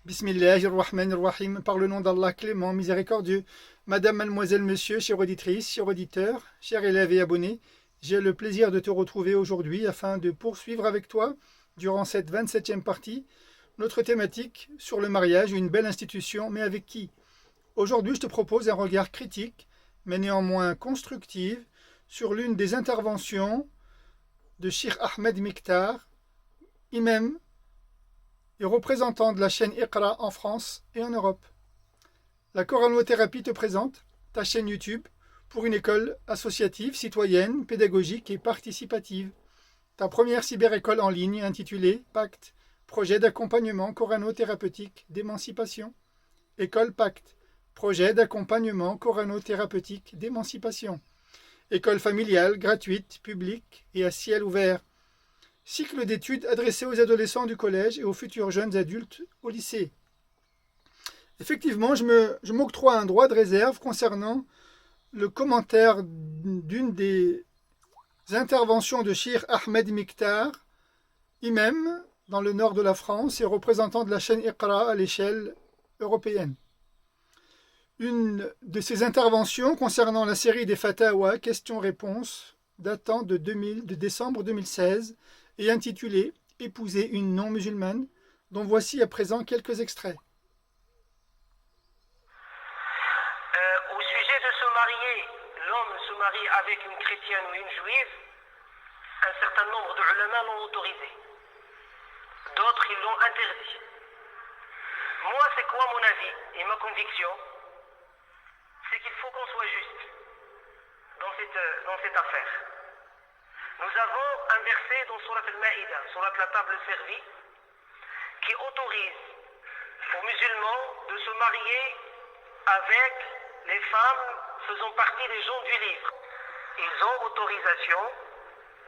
Bismillahirrahmanirrahim, par le nom d'Allah clément, miséricordieux. Madame, mademoiselle, monsieur, chère auditrice, chers auditeurs, chers élèves et abonnés, j'ai le plaisir de te retrouver aujourd'hui afin de poursuivre avec toi, durant cette 27e partie, notre thématique sur le mariage, une belle institution, mais avec qui? Aujourd'hui, je te propose un regard critique, mais néanmoins constructif, sur l'une des interventions de Cheikh Ahmed Miktar, imam et représentant de la chaîne Iqra en France et en Europe. La coranothérapie te présente ta chaîne YouTube pour une école associative, citoyenne, pédagogique et participative. Ta première cyberécole en ligne intitulée Pacte, projet d'accompagnement coranothérapeutique d'émancipation. École Pacte, projet d'accompagnement coranothérapeutique d'émancipation. École familiale, gratuite, publique et à ciel ouvert. Cycle d'études adressé aux adolescents du collège et aux futurs jeunes adultes au lycée. Effectivement, je m'octroie un droit de réserve concernant le commentaire d'une des interventions de Cheikh Ahmed Miktar, imam dans le nord de la France et représentant de la chaîne Iqra à l'échelle européenne. Une de ces interventions concernant la série des Fatawa, questions-réponses, datant de décembre 2016, et intitulée « Épouser une non-musulmane », dont voici à présent quelques extraits. Au sujet de se marier, l'homme se marie avec une chrétienne ou une juive, un certain nombre de ulama l'ont autorisé. D'autres, ils l'ont interdit. Moi, c'est quoi mon avis et ma conviction? C'est qu'il faut qu'on soit juste dans cette affaire. Nous avons un verset dans Surat al-Ma'ida, Surat la table servie, qui autorise aux musulmans de se marier avec les femmes faisant partie des gens du livre. Ils ont autorisation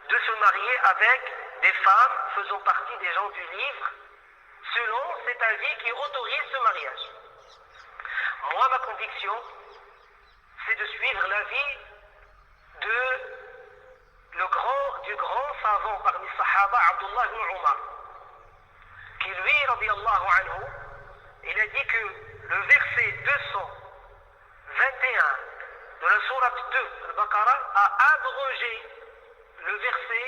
de se marier avec des femmes faisant partie des gens du livre, selon cet avis qui autorise ce mariage. Moi, ma conviction, c'est de suivre l'avis du grand savant parmi les Sahaba, Abdullah ibn Umar, qui lui, radiyallahu anhu, il a dit que le verset 221 de la sourate 2, Al-Baqarah, a abrogé le verset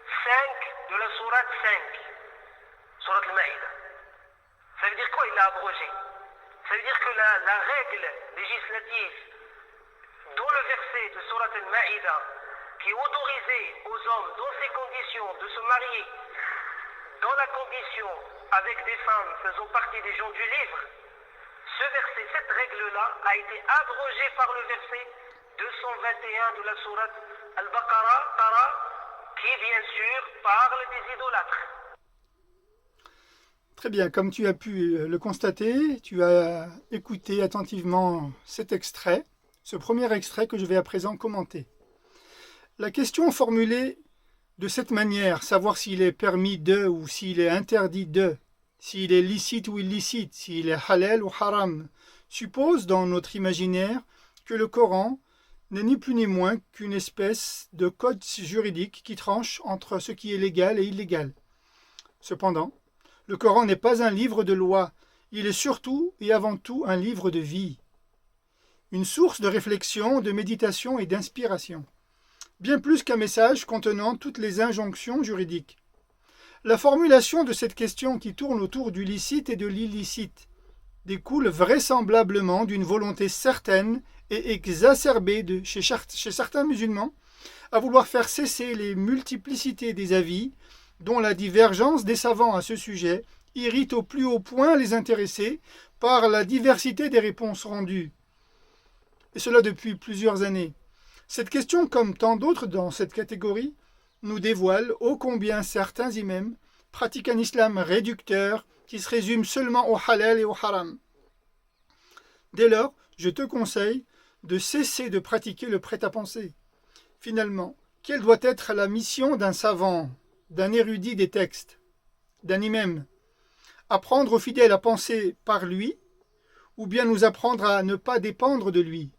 5 de la sourate 5, sourate Al-Ma'ida. Ça veut dire quoi, il l'a abrogé? Ça veut dire que la règle législative dans le verset de sourate Al-Ma'ida qui autorisait aux hommes dans ces conditions de se marier dans la condition avec des femmes faisant partie des gens du livre, ce verset, cette règle-là a été abrogée par le verset 221 de la sourate Al-Baqarah, Tara, qui bien sûr parle des idolâtres. Très bien, comme tu as pu le constater, tu as écouté attentivement cet extrait, ce premier extrait que je vais à présent commenter. La question formulée de cette manière, savoir s'il est permis de ou s'il est interdit de, s'il est licite ou illicite, s'il est halal ou haram, suppose dans notre imaginaire que le Coran n'est ni plus ni moins qu'une espèce de code juridique qui tranche entre ce qui est légal et illégal. Cependant, le Coran n'est pas un livre de loi, il est surtout et avant tout un livre de vie, une source de réflexion, de méditation et d'inspiration, bien plus qu'un message contenant toutes les injonctions juridiques. La formulation de cette question qui tourne autour du licite et de l'illicite découle vraisemblablement d'une volonté certaine et exacerbée chez certains musulmans à vouloir faire cesser les multiplicités des avis, dont la divergence des savants à ce sujet irrite au plus haut point les intéressés par la diversité des réponses rendues. Et cela depuis plusieurs années. Cette question, comme tant d'autres dans cette catégorie, nous dévoile ô combien certains imams pratiquent un islam réducteur qui se résume seulement au halal et au haram. Dès lors, je te conseille de cesser de pratiquer le prêt-à-penser. Finalement, quelle doit être la mission d'un savant, d'un érudit des textes, d'un imam? Apprendre aux fidèles à penser par lui, ou bien nous apprendre à ne pas dépendre de lui,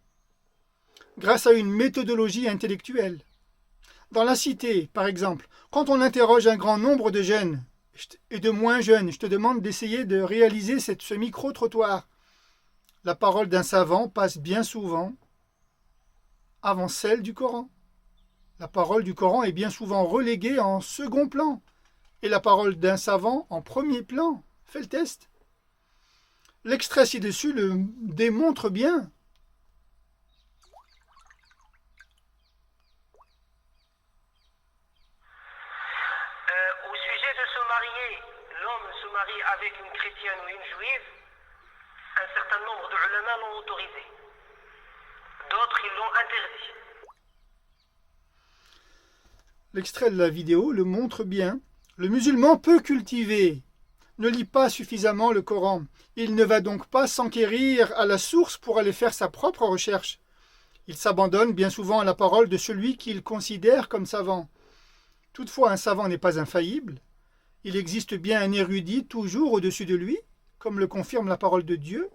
grâce à une méthodologie intellectuelle. Dans la cité, par exemple, quand on interroge un grand nombre de jeunes, et de moins jeunes. Je te demande d'essayer de réaliser ce micro-trottoir. La parole d'un savant passe bien souvent avant celle du Coran. La parole du Coran est bien souvent reléguée en second plan et la parole d'un savant en premier plan. Fais le test. L'extrait ci-dessus le démontre bien. Au sujet de se marier, l'homme se marie avec une chrétienne ou une juive, un certain nombre de ulama l'ont autorisé. D'autres, ils l'ont interdit. L'extrait de la vidéo le montre bien. Le musulman peu cultivé ne lit pas suffisamment le Coran. Il ne va donc pas s'enquérir à la source pour aller faire sa propre recherche. Il s'abandonne bien souvent à la parole de celui qu'il considère comme savant. Toutefois, un savant n'est pas infaillible. Il existe bien un érudit toujours au-dessus de lui, comme le confirme la parole de Dieu.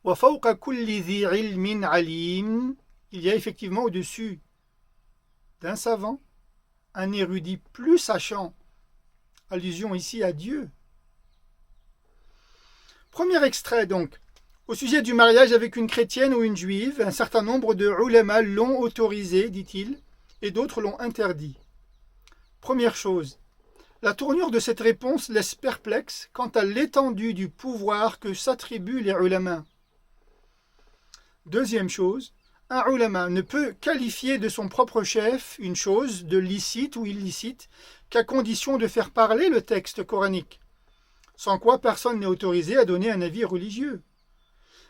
وَفَوْقَ كُلِّ ذِي عِلْمٍ عَلِيمٍ. Il y a effectivement au-dessus d'un savant un érudit plus sachant. Allusion ici à Dieu. Premier extrait donc. Au sujet du mariage avec une chrétienne ou une juive, un certain nombre de ulama l'ont autorisé, dit-il, et d'autres l'ont interdit. Première chose, la tournure de cette réponse laisse perplexe quant à l'étendue du pouvoir que s'attribuent les ulama. Deuxième chose, un ulama ne peut qualifier de son propre chef une chose de licite ou illicite qu'à condition de faire parler le texte coranique, sans quoi personne n'est autorisé à donner un avis religieux.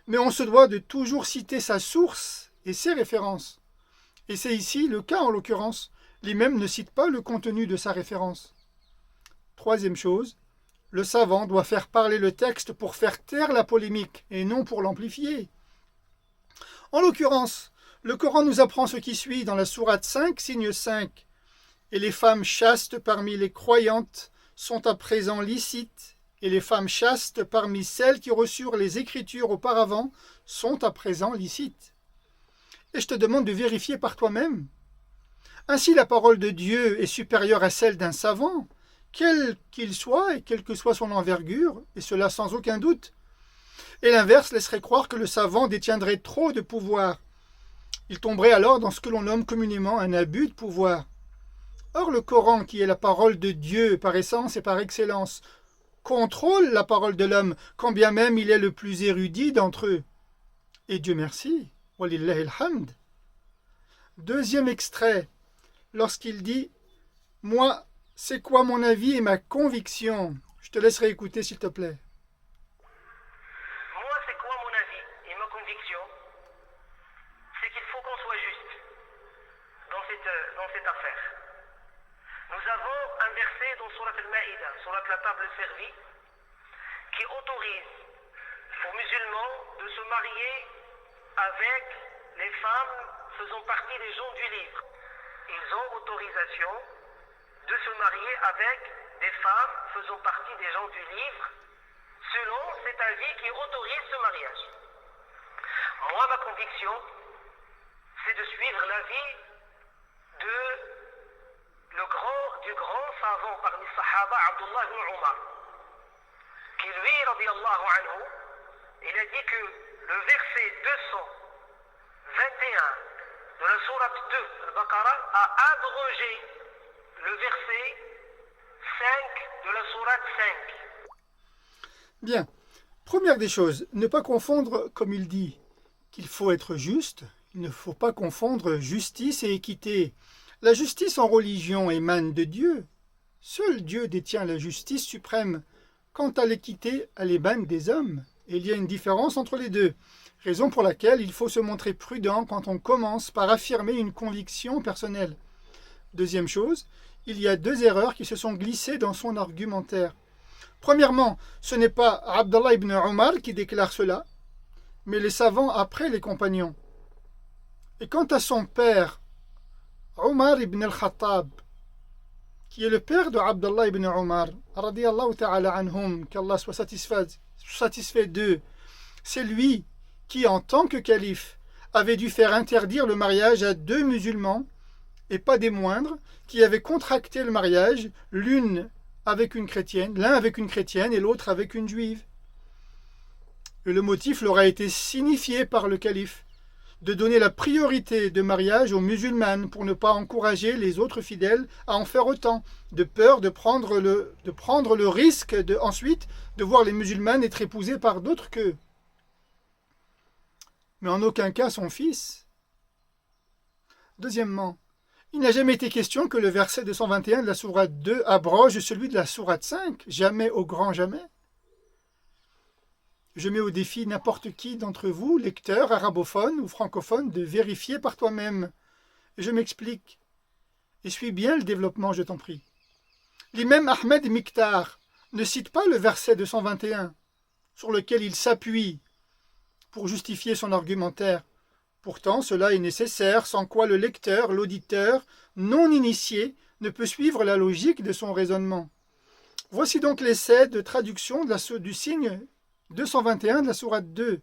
Mais on se doit de toujours citer sa source et ses références. Et c'est ici le cas en l'occurrence. L'imam ne cite pas le contenu de sa référence. Troisième chose, le savant doit faire parler le texte pour faire taire la polémique et non pour l'amplifier. En l'occurrence, le Coran nous apprend ce qui suit dans la sourate 5, signe 5. Et les femmes chastes parmi les croyantes sont à présent licites, et les femmes chastes parmi celles qui reçurent les Écritures auparavant sont à présent licites. Et je te demande de vérifier par toi-même. Ainsi la parole de Dieu est supérieure à celle d'un savant, quel qu'il soit et quelle que soit son envergure, et cela sans aucun doute. Et l'inverse laisserait croire que le savant détiendrait trop de pouvoir. Il tomberait alors dans ce que l'on nomme communément un abus de pouvoir. Or le Coran, qui est la parole de Dieu par essence et par excellence, contrôle la parole de l'homme, quand bien même il est le plus érudit d'entre eux. Et Dieu merci, walillahi alhamd. Deuxième extrait, lorsqu'il dit « Moi, c'est quoi mon avis et ma conviction ?» Je te laisserai écouter s'il te plaît. Moi, c'est quoi mon avis et ma conviction? C'est qu'il faut qu'on soit juste dans cette affaire. Nous avons un verset dans Surat al-Ma'ida, Surat la table servie, qui autorise aux musulmans de se marier avec les femmes faisant partie des gens du livre. Ils ont autorisation de se marier avec des femmes faisant partie des gens du livre, selon cet avis qui autorise ce mariage. Moi, ma conviction, c'est de suivre l'avis du grand savant parmi les Sahaba, Abdullah ibn Umar, qui lui, radiyallahu anhu, il a dit que le verset 221 de la sourate 2, Al-Baqarah, a abrogé le verset 5 de la sourate 5. Bien. Première des choses, ne pas confondre, comme il dit, qu'il faut être juste. Il ne faut pas confondre justice et équité. La justice en religion émane de Dieu. Seul Dieu détient la justice suprême. Quant à l'équité, elle émane des hommes. Et il y a une différence entre les deux. Raison pour laquelle il faut se montrer prudent quand on commence par affirmer une conviction personnelle. Deuxième chose, il y a deux erreurs qui se sont glissées dans son argumentaire. Premièrement, ce n'est pas Abdallah ibn Omar qui déclare cela, mais les savants après les compagnons. Et quant à son père, Omar ibn al-Khattab, qui est le père de Abdallah ibn Omar, radiyallahu ta'ala anhum, qu'Allah soit satisfait d'eux, c'est lui qui, en tant que calife, avait dû faire interdire le mariage à deux musulmans, et pas des moindres, qui avaient contracté le mariage, l'une avec une chrétienne, l'un avec une chrétienne et l'autre avec une juive. Et le motif leur a été signifié par le calife, de donner la priorité de mariage aux musulmanes pour ne pas encourager les autres fidèles à en faire autant, de peur de prendre le risque ensuite de voir les musulmanes être épousées par d'autres qu'eux. Mais en aucun cas son fils. Deuxièmement, il n'a jamais été question que le verset 221 de la sourate 2 abroge celui de la sourate 5, jamais au grand jamais. Je mets au défi n'importe qui d'entre vous, lecteurs, arabophones ou francophones, de vérifier par toi-même. Je m'explique. Et suis bien le développement, je t'en prie. L'imam Ahmed Miktar ne cite pas le verset 221, sur lequel il s'appuie pour justifier son argumentaire. Pourtant, cela est nécessaire, sans quoi le lecteur, l'auditeur, non initié, ne peut suivre la logique de son raisonnement. Voici donc l'essai de traduction du signe 221 de la sourate 2.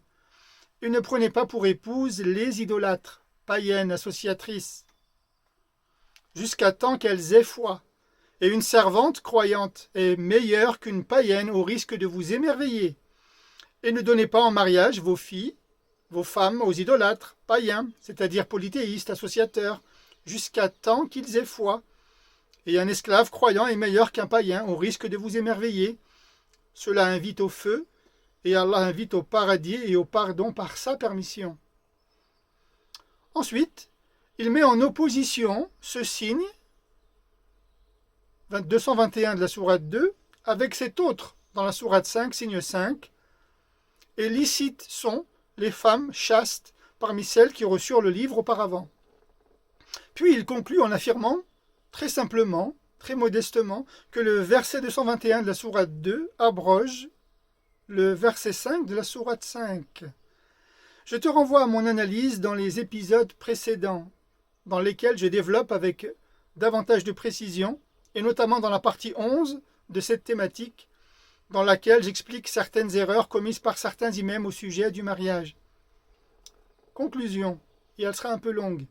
Et ne prenez pas pour épouse les idolâtres, païennes, associatrices, jusqu'à temps qu'elles aient foi. Et une servante croyante est meilleure qu'une païenne au risque de vous émerveiller. Et ne donnez pas en mariage vos filles, vos femmes aux idolâtres, païens, c'est-à-dire polythéistes, associateurs, jusqu'à temps qu'ils aient foi. Et un esclave croyant est meilleur qu'un païen au risque de vous émerveiller. Cela invite au feu, et Allah invite au paradis et au pardon par sa permission. Ensuite, il met en opposition ce signe, 221 de la sourate 2, avec cet autre dans la sourate 5, signe 5, et licites sont les femmes chastes parmi celles qui reçurent le livre auparavant. Puis il conclut en affirmant, très simplement, très modestement, que le verset 221 de la sourate 2 abroge le verset 5 de la sourate 5. Je te renvoie à mon analyse dans les épisodes précédents, dans lesquels je développe avec davantage de précision, et notamment dans la partie 11 de cette thématique, dans laquelle j'explique certaines erreurs commises par certains imams au sujet du mariage. Conclusion, et elle sera un peu longue.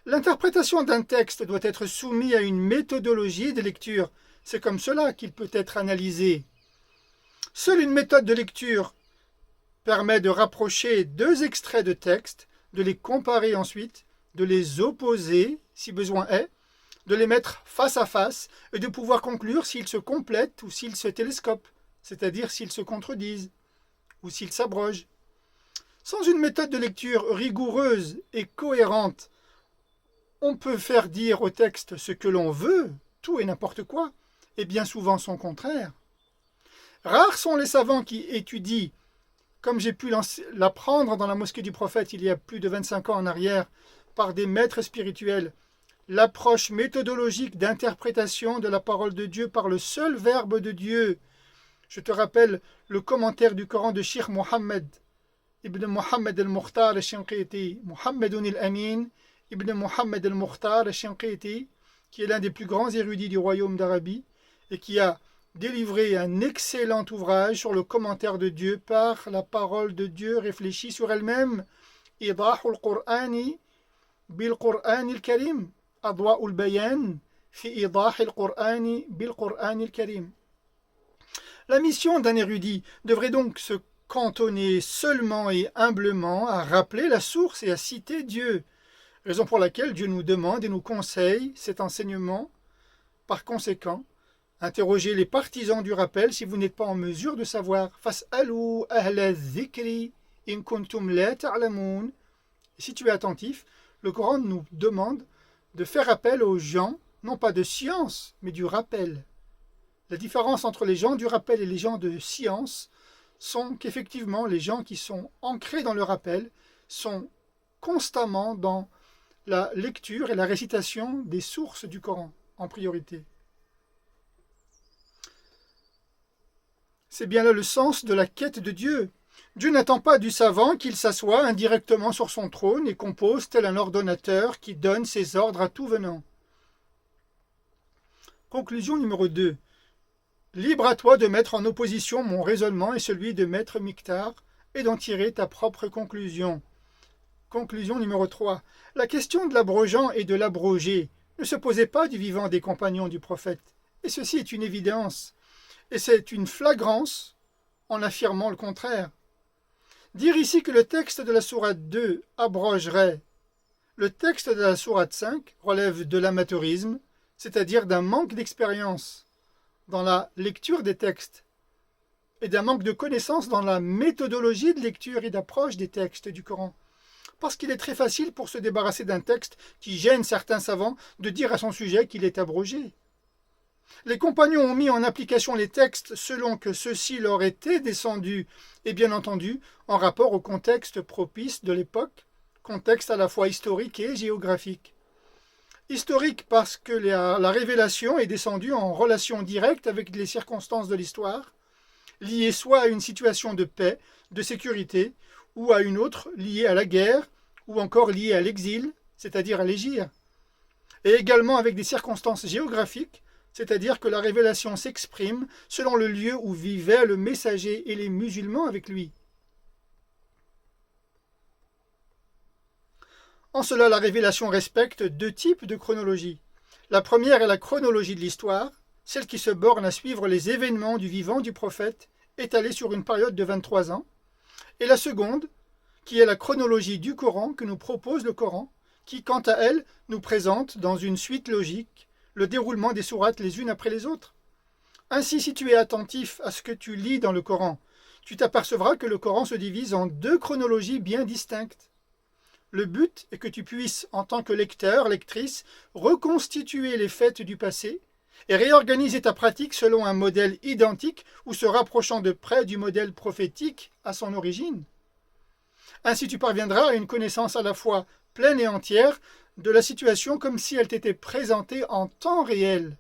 L'interprétation d'un texte doit être soumise à une méthodologie de lecture. C'est comme cela qu'il peut être analysé. Seule une méthode de lecture permet de rapprocher deux extraits de texte, de les comparer ensuite, de les opposer, si besoin est, de les mettre face à face et de pouvoir conclure s'ils se complètent ou s'ils se télescopent, c'est-à-dire s'ils se contredisent ou s'ils s'abrogent. Sans une méthode de lecture rigoureuse et cohérente, on peut faire dire au texte ce que l'on veut, tout et n'importe quoi, et bien souvent son contraire. Rares sont les savants qui étudient, comme j'ai pu l'apprendre dans la mosquée du prophète il y a plus de 25 ans en arrière, par des maîtres spirituels, l'approche méthodologique d'interprétation de la parole de Dieu par le seul verbe de Dieu. Je te rappelle le commentaire du Coran de Cheikh Mohammed ibn Mohammed al-Mukhtar al-Shinqiti, Mohammedoun al-Amin ibn Mohammed al-Mukhtar al-Shinqiti, qui est l'un des plus grands érudits du royaume d'Arabie et qui a délivré un excellent ouvrage sur le commentaire de Dieu par la parole de Dieu réfléchie sur elle-même. Idahul Qur'ani bil Qur'ani al-Karim. Adwa'ul Bayan fi idahil Qur'ani bil Qur'ani al-Karim. La mission d'un érudit devrait donc se cantonner seulement et humblement à rappeler la source et à citer Dieu, raison pour laquelle Dieu nous demande et nous conseille cet enseignement. Par conséquent, interrogez les partisans du rappel si vous n'êtes pas en mesure de savoir. Fas'alu ahla dhikri in kuntum la ta'lamun. Si tu es attentif, le Coran nous demande de faire appel aux gens, non pas de science, mais du rappel. La différence entre les gens du rappel et les gens de science sont qu'effectivement, les gens qui sont ancrés dans le rappel sont constamment dans la lecture et la récitation des sources du Coran en priorité. C'est bien là le sens de la quête de Dieu. Dieu n'attend pas du savant qu'il s'assoie indirectement sur son trône et compose tel un ordonnateur qui donne ses ordres à tout venant. Conclusion numéro 2. Libre à toi de mettre en opposition mon raisonnement et celui de Maître Miktar et d'en tirer ta propre conclusion. Conclusion numéro 3. La question de l'abrogeant et de l'abrogé ne se posait pas du vivant des compagnons du prophète. Et ceci est une évidence, et c'est une flagrance en affirmant le contraire. Dire ici que le texte de la sourate 2 abrogerait le texte de la sourate 5 relève de l'amateurisme, c'est-à-dire d'un manque d'expérience dans la lecture des textes et d'un manque de connaissance dans la méthodologie de lecture et d'approche des textes du Coran. Parce qu'il est très facile pour se débarrasser d'un texte qui gêne certains savants de dire à son sujet qu'il est abrogé. Les compagnons ont mis en application les textes selon que ceux-ci leur étaient descendus et bien entendu en rapport au contexte propice de l'époque, contexte à la fois historique et géographique. Historique parce que la révélation est descendue en relation directe avec les circonstances de l'histoire, liées soit à une situation de paix, de sécurité, ou à une autre liée à la guerre, ou encore liée à l'exil, c'est-à-dire à l'hégire. Et également avec des circonstances géographiques, c'est-à-dire que la révélation s'exprime selon le lieu où vivaient le messager et les musulmans avec lui. En cela, la révélation respecte deux types de chronologie. La première est la chronologie de l'histoire, celle qui se borne à suivre les événements du vivant du prophète étalés sur une période de 23 ans, et la seconde, qui est la chronologie du Coran que nous propose le Coran, qui, quant à elle, nous présente dans une suite logique le déroulement des sourates les unes après les autres. Ainsi, si tu es attentif à ce que tu lis dans le Coran, tu t'apercevras que le Coran se divise en deux chronologies bien distinctes. Le but est que tu puisses, en tant que lecteur, lectrice, reconstituer les faits du passé et réorganiser ta pratique selon un modèle identique ou se rapprochant de près du modèle prophétique à son origine. Ainsi tu parviendras à une connaissance à la fois pleine et entière de la situation comme si elle t'était présentée en temps réel.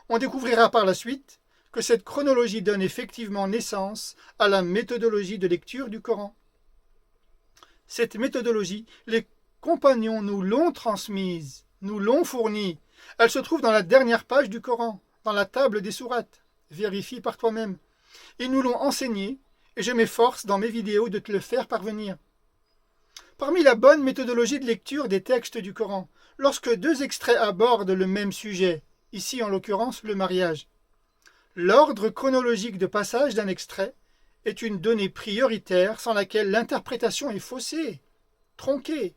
On découvrira par la suite que cette chronologie donne effectivement naissance à la méthodologie de lecture du Coran. Cette méthodologie, les compagnons nous l'ont transmise, nous l'ont fournie. Elle se trouve dans la dernière page du Coran, dans la table des sourates. Vérifie par toi-même. Ils nous l'ont enseignée et je m'efforce dans mes vidéos de te le faire parvenir. Parmi la bonne méthodologie de lecture des textes du Coran, lorsque deux extraits abordent le même sujet, ici en l'occurrence le mariage, l'ordre chronologique de passage d'un extrait est une donnée prioritaire sans laquelle l'interprétation est faussée, tronquée.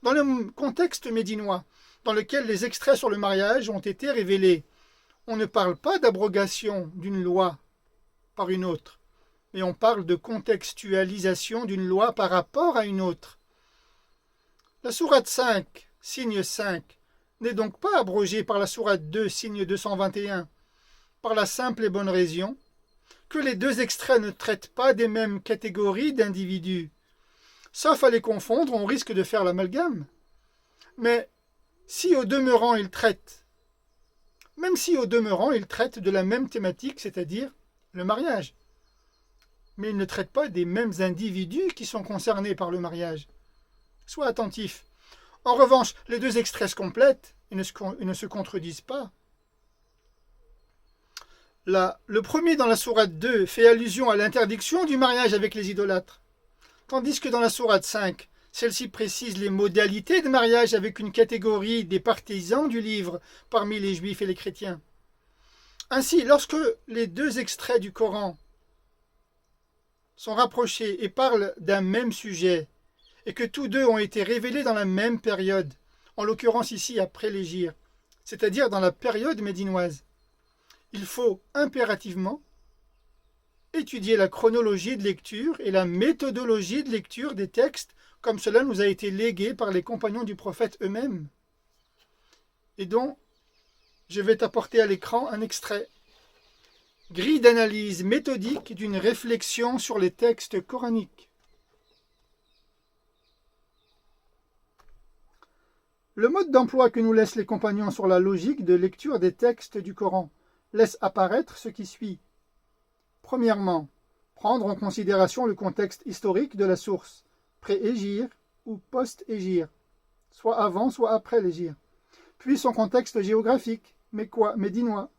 Dans le contexte médinois, dans lequel les extraits sur le mariage ont été révélés, on ne parle pas d'abrogation d'une loi par une autre, mais on parle de contextualisation d'une loi par rapport à une autre. La sourate 5, signe 5, n'est donc pas abrogée par la sourate 2, signe 221, par la simple et bonne raison que les deux extraits ne traitent pas des mêmes catégories d'individus. Sauf à les confondre, on risque de faire l'amalgame. Mais si au demeurant ils traitent de la même thématique, c'est-à-dire le mariage, mais ils ne traitent pas des mêmes individus qui sont concernés par le mariage. Sois attentif. En revanche, les deux extraits se complètent et ne se contredisent pas. Le premier dans la sourate 2 fait allusion à l'interdiction du mariage avec les idolâtres, tandis que dans la sourate 5, celle-ci précise les modalités de mariage avec une catégorie des partisans du livre parmi les juifs et les chrétiens. Ainsi, lorsque les deux extraits du Coran sont rapprochés et parlent d'un même sujet, et que tous deux ont été révélés dans la même période, en l'occurrence ici après l'hégire, c'est-à-dire dans la période médinoise, il faut impérativement étudier la chronologie de lecture et la méthodologie de lecture des textes comme cela nous a été légué par les compagnons du prophète eux-mêmes, et dont je vais t'apporter à l'écran un extrait. Grille d'analyse méthodique d'une réflexion sur les textes coraniques. Le mode d'emploi que nous laissent les compagnons sur la logique de lecture des textes du Coran laisse apparaître ce qui suit. Premièrement, prendre en considération le contexte historique de la source, pré-hégire ou post-hégire, soit avant, soit après l'hégire, puis son contexte géographique, médinois,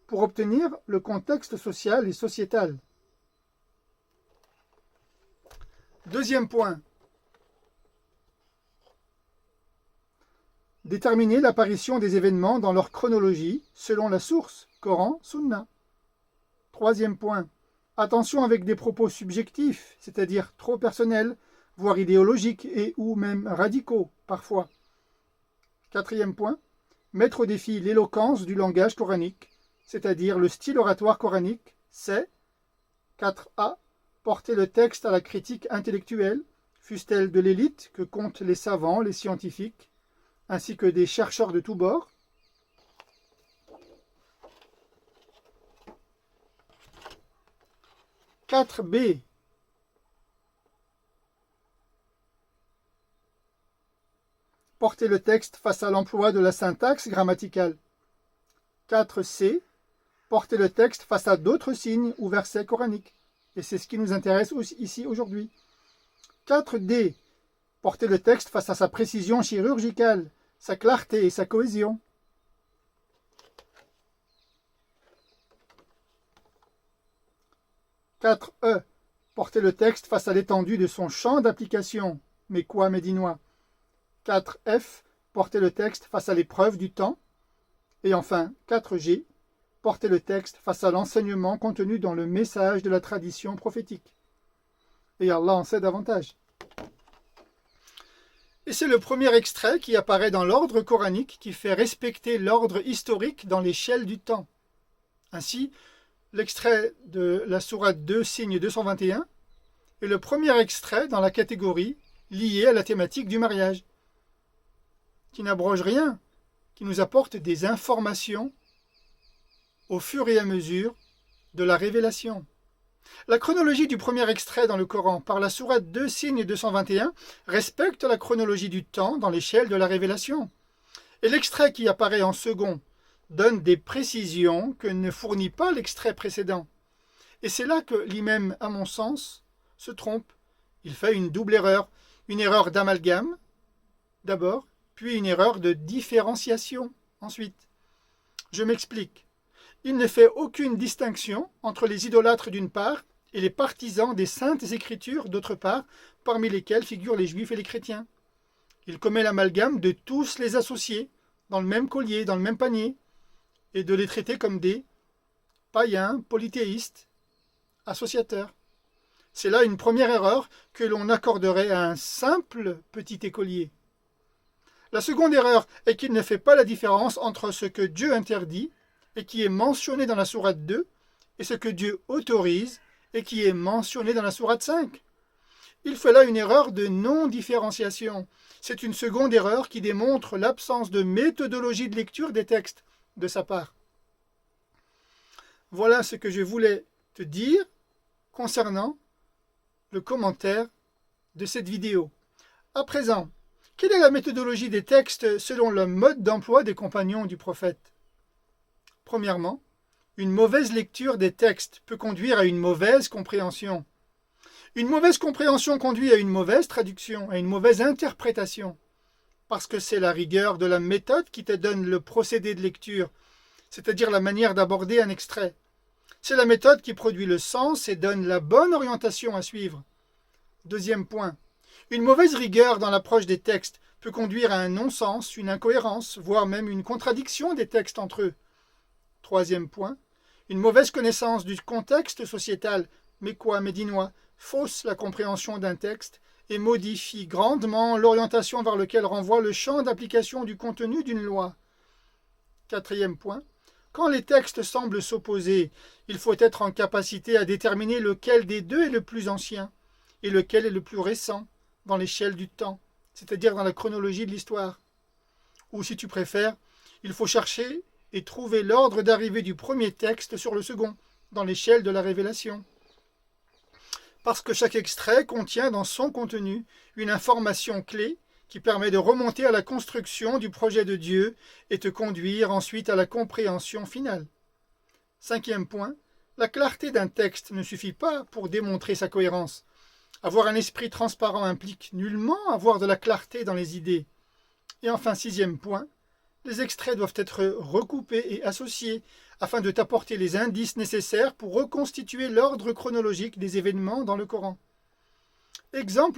pour obtenir le contexte social et sociétal. Deuxième point. Déterminer l'apparition des événements dans leur chronologie selon la source, Coran, Sunna. Troisième point, attention avec des propos subjectifs, c'est-à-dire trop personnels, voire idéologiques et ou même radicaux parfois. Quatrième point, mettre au défi l'éloquence du langage coranique, c'est-à-dire le style oratoire coranique, c'est 4a, porter le texte à la critique intellectuelle, fût-elle de l'élite que comptent les savants, les scientifiques, ainsi que des chercheurs de tous bords. 4b, porter le texte face à l'emploi de la syntaxe grammaticale. 4c, porter le texte face à d'autres signes ou versets coraniques. Et c'est ce qui nous intéresse ici aujourd'hui. 4d, porter le texte face à sa précision chirurgicale, sa clarté et sa cohésion. 4e, porter le texte face à l'étendue de son champ d'application, mécois médinois. 4f, porter le texte face à l'épreuve du temps. Et enfin, 4g, porter le texte face à l'enseignement contenu dans le message de la tradition prophétique. Et Allah en sait davantage. Et c'est le premier extrait qui apparaît dans l'ordre coranique qui fait respecter l'ordre historique dans l'échelle du temps. Ainsi, l'extrait de la sourate 2, signe 221, est le premier extrait dans la catégorie liée à la thématique du mariage, qui n'abroge rien, qui nous apporte des informations au fur et à mesure de la révélation. La chronologie du premier extrait dans le Coran par la sourate 2, signe 221 respecte la chronologie du temps dans l'échelle de la révélation. Et l'extrait qui apparaît en second donne des précisions que ne fournit pas l'extrait précédent. Et c'est là que l'imam, à mon sens, se trompe. Il fait une double erreur, une erreur d'amalgame, d'abord, puis une erreur de différenciation, ensuite. Je m'explique. Il ne fait aucune distinction entre les idolâtres d'une part et les partisans des saintes écritures d'autre part, parmi lesquels figurent les juifs et les chrétiens. Il commet l'amalgame de tous les associer dans le même collier, dans le même panier, et de les traiter comme des païens, polythéistes, associateurs. C'est là une première erreur que l'on accorderait à un simple petit écolier. La seconde erreur est qu'il ne fait pas la différence entre ce que Dieu interdit et qui est mentionné dans la sourate 2 et ce que Dieu autorise et qui est mentionné dans la sourate 5. Il fait là une erreur de non-différenciation. C'est une seconde erreur qui démontre l'absence de méthodologie de lecture des textes de sa part. Voilà ce que je voulais te dire concernant le commentaire de cette vidéo. À présent, quelle est la méthodologie des textes selon le mode d'emploi des compagnons du prophète? Premièrement, une mauvaise lecture des textes peut conduire à une mauvaise compréhension. Une mauvaise compréhension conduit à une mauvaise traduction, à une mauvaise interprétation, parce que c'est la rigueur de la méthode qui te donne le procédé de lecture, c'est-à-dire la manière d'aborder un extrait. C'est la méthode qui produit le sens et donne la bonne orientation à suivre. Deuxième point, une mauvaise rigueur dans l'approche des textes peut conduire à un non-sens, une incohérence, voire même une contradiction des textes entre eux. Troisième point, une mauvaise connaissance du contexte sociétal, mécois, médinois, fausse la compréhension d'un texte et modifie grandement l'orientation vers laquelle renvoie le champ d'application du contenu d'une loi. Quatrième point, quand les textes semblent s'opposer, il faut être en capacité à déterminer lequel des deux est le plus ancien et lequel est le plus récent dans l'échelle du temps, c'est-à-dire dans la chronologie de l'histoire. Ou si tu préfères, il faut chercher et trouver l'ordre d'arrivée du premier texte sur le second, dans l'échelle de la révélation. Parce que chaque extrait contient dans son contenu une information clé qui permet de remonter à la construction du projet de Dieu et te conduire ensuite à la compréhension finale. Cinquième point, la clarté d'un texte ne suffit pas pour démontrer sa cohérence. Avoir un esprit transparent implique nullement avoir de la clarté dans les idées. Et enfin, sixième point, les extraits doivent être recoupés et associés afin de t'apporter les indices nécessaires pour reconstituer l'ordre chronologique des événements dans le Coran. Exemple